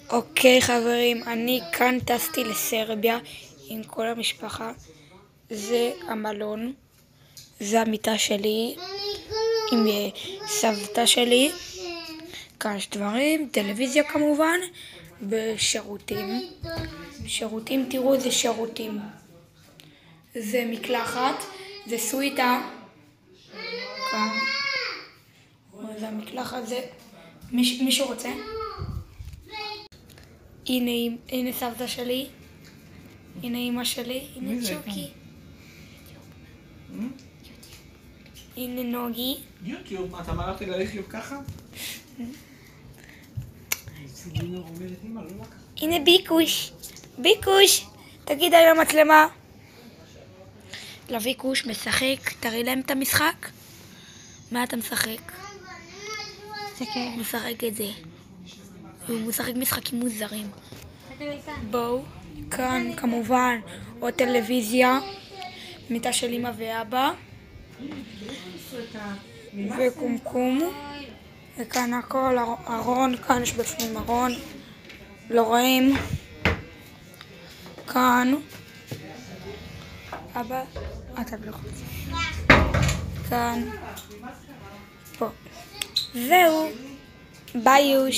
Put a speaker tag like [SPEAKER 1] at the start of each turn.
[SPEAKER 1] אוקיי חברים, אני כאן טסתי לסרביה עם כל המשפחה. זה המלון, זה המיטה שלי עם סבתא שלי. כאן יש דברים, טלוויזיה כמובן, ושירותים. שירותים, תראו איזה שירותים. זה מקלחת, זה סוויטה. כאן. זה המקלחת, זה... מישהו רוצה? הנה סבתא שלי, הנה אמא שלי, הנה צ'וקי, הנה נוגי.
[SPEAKER 2] יוטיוב, אתה אמרת ליוטיוב ככה?
[SPEAKER 1] הנה ביקוש, ביקוש, תגיד על המצלמה. לביקוש משחק, תראי להם את המשחק. מה אתה משחק? הוא משחק את זה. הוא משחק משחקים מוזרים. בואו, כאן כמובן עוד טלוויזיה, מיטה של אמא ואבא וקומקום, וכאן הכל, ארון, כאן יש בפנים ארון, לא רואים. כאן אבא, אתה בלחוץ, כאן, פה. זהו, ביי יוש.